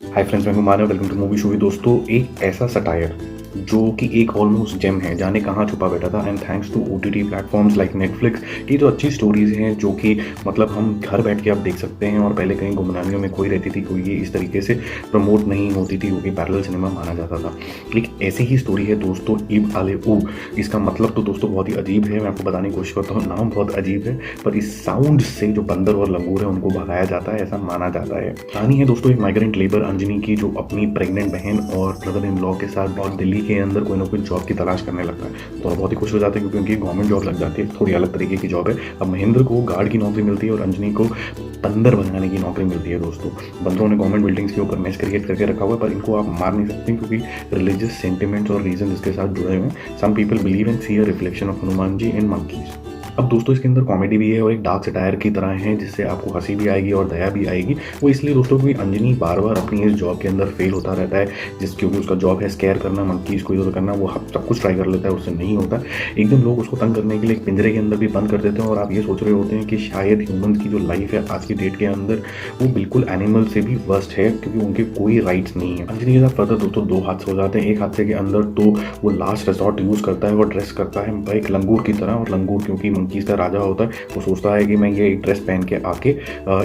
हाय friends, मैं हूं Manav. Welcome to movie show. दोस्तों, एक ऐसा सटायर जो कि एक ऑलमोस्ट जेम है, जाने कहाँ छुपा बैठा था। And thanks to OTT platforms like Netflix की जो अच्छी स्टोरीज हैं, जो कि मतलब हम घर बैठ के आप देख सकते हैं। और पहले कहीं गुमनामियों में कोई रहती थी, कोई ये इस तरीके से प्रमोट नहीं होती थी, वो कि पैरेलल सिनेमा माना जाता था। एक ऐसी ही स्टोरी है दोस्तों, इब आले ऊ। इसका मतलब तो दोस्तों बहुत ही अजीब है। मैं आपको बताने की कोशिश करता हूँ, नाम बहुत अजीब है, पर इस साउंड से जो बंदर और लंगूर है उनको भगाया जाता है, ऐसा माना जाता है। कहानी है दोस्तों एक माइग्रेंट लेबर अंजनी की, जो अपनी प्रेग्नेंट बहन और ब्रदर इन लॉ के साथ बहुत दिल्ली के अंदर कोई ना कोई जॉब की तलाश करने लगता है। तो बहुत ही खुश हो जाते हैं क्योंकि उनकी गवर्नमेंट जॉब लग जाती है। थोड़ी अलग तरीके की जॉब है। अब महेंद्र को गार्ड की नौकरी मिलती है और अंजनी को बंदर बनाने की नौकरी मिलती है। दोस्तों, बंदरों ने गवर्नमेंट बिल्डिंग्स के ऊपर मैच क्रिएट करके रखा हुआ है, पर इनको आप मार नहीं सकते क्योंकि रिलीजियस सेंटिमेंट्स और रीजन इसके साथ जुड़े हुए हैं। Some people believe and see a reflection of Hanuman ji in monkeys. अब दोस्तों, इसके अंदर कॉमेडी भी है और एक डार्क सटायर की तरह है, जिससे आपको हंसी भी आएगी और दया भी आएगी। वो इसलिए दोस्तों क्योंकि अंजनी बार बार अपनी इस जॉब के अंदर फेल होता रहता है, क्योंकि उसका जॉब है स्केयर करना, मंकीज को इधर करना। वो सब कुछ ट्राई कर लेता है, उससे नहीं होता। एक दिन लोग उसको तंग करने के लिए एक पिंजरे के अंदर भी बंद कर देते हैं और आप ये सोच रहे होते हैं कि शायद ह्यूमंस की जो लाइफ है आज की डेट के अंदर, वो बिल्कुल एनिमल से भी वर्स्ट है, क्योंकि उनके कोई राइट्स नहीं है। अंजनी के साथ फर्दर दोस्तों दो हादसे हो जाते हैं। एक हादसे के अंदर तो वो लास्ट रिजॉर्ट यूज करता है, वो ड्रेस करता है एक लंगूर की तरह। और लंगूर क्योंकि मंकीज का राजा होता है, वो सोचता है कि मैं ये एक ड्रेस पहन के आके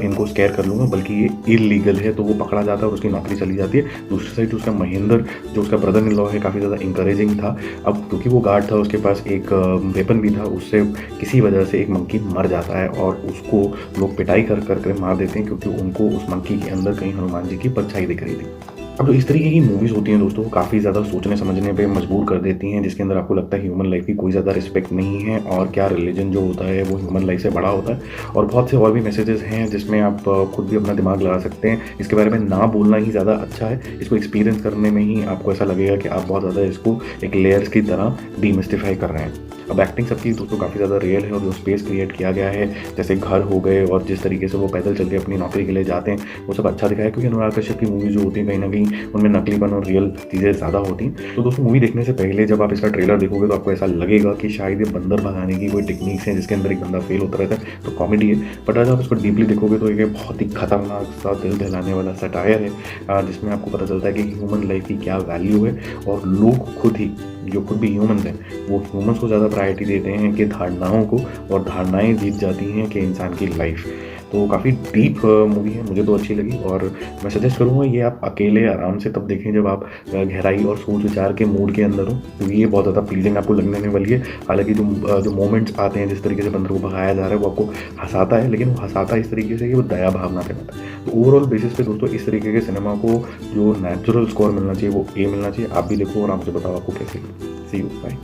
इनको स्केयर कर लूंगा, बल्कि ये इलीगल है। तो वो पकड़ा जाता है और उसकी नौकरी चली जाती है। दूसरी साइड उसका महेंद्र, जो उसका ब्रदर इन लॉ है, काफ़ी ज़्यादा इंकरेजिंग था। अब क्योंकि वो गार्ड था, उसके पास एक वेपन भी था, उससे किसी वजह से एक मंकी मर जाता है और उसको लोग पिटाई कर कर मार देते हैं, क्योंकि उनको उस मंकी के अंदर कहीं हनुमान जी की परछाई दिख रही थी। अब जो इस तरीके की मूवीज़ होती हैं दोस्तों, काफ़ी ज़्यादा सोचने समझने पे मजबूर कर देती हैं, जिसके अंदर आपको लगता है ह्यूमन लाइफ की कोई ज़्यादा रिस्पेक्ट नहीं है और क्या रिलीजन जो होता है वो ह्यूमन लाइफ से बड़ा होता है। और बहुत से और भी मैसेजेस हैं जिसमें आप खुद भी अपना दिमाग लगा सकते हैं। इसके बारे में ना बोलना ही ज़्यादा अच्छा है। इसको एक्सपीरियंस करने में ही आपको ऐसा लगेगा कि आप बहुत ज़्यादा इसको एक लेयर्स की तरह डीमिस्टिफाई कर रहे हैं। अब एक्टिंग सबकी दोस्तों काफ़ी ज़्यादा रियल है और जो स्पेस क्रिएट किया गया है, जैसे घर हो गए और जिस तरीके से वो पैदल चल के अपनी नौकरी के लिए जाते हैं, वो सब अच्छा दिखाया है। क्योंकि अनुराग कश्यप की मूवी जो होती है, कहीं ना कहीं उनमें नकलीपन और रियल चीज़ें ज़्यादा होती हैं। तो दोस्तों, मूवी देखने से पहले जब आप इसका ट्रेलर देखोगे तो आपको ऐसा लगेगा कि शायद ये बंदर भगाने की कोई टेक्निक्स है, जिसके अंदर एक बंदा फेल होता रहता है, तो कॉमेडी है। बट आज आप इसको डीपली देखोगे तो ये बहुत ही खतरनाक सा दिल दहलाने वाला सटायर है, जिसमें आपको पता चलता है कि ह्यूमन लाइफ की क्या वैल्यू है। और लोग खुद ही, जो खुद भी ह्यूमंस हैं, वो ह्यूमंस को ज़्यादा प्रायोरिटी देते हैं कि धारणाओं को, और धारणाएं जीत जाती हैं कि इंसान की लाइफ। तो काफ़ी डीप मूवी है, मुझे तो अच्छी लगी। और मैं सजेस्ट करूँगा ये आप अकेले आराम से तब देखें जब आप गहराई और सोच विचार के मूड के अंदर हो, क्योंकि ये बहुत ज़्यादा प्लीजिंग आपको लगने वाली है। हालांकि जो मोमेंट्स आते हैं, जिस तरीके से बंदर को भगाया जा रहा है, वो आपको हंसाता है, लेकिन वो हंसाता है इस तरीके से कि वो दया भावना से होता है। तो ओवरऑल बेसिस पे दोस्तों, इस तरीके के सिनेमा को जो नेचुरल स्कोर मिलना चाहिए वो ए मिलना चाहिए। आप भी देखो और आप मुझे बताओ आपको कैसे। सी यू, बाय।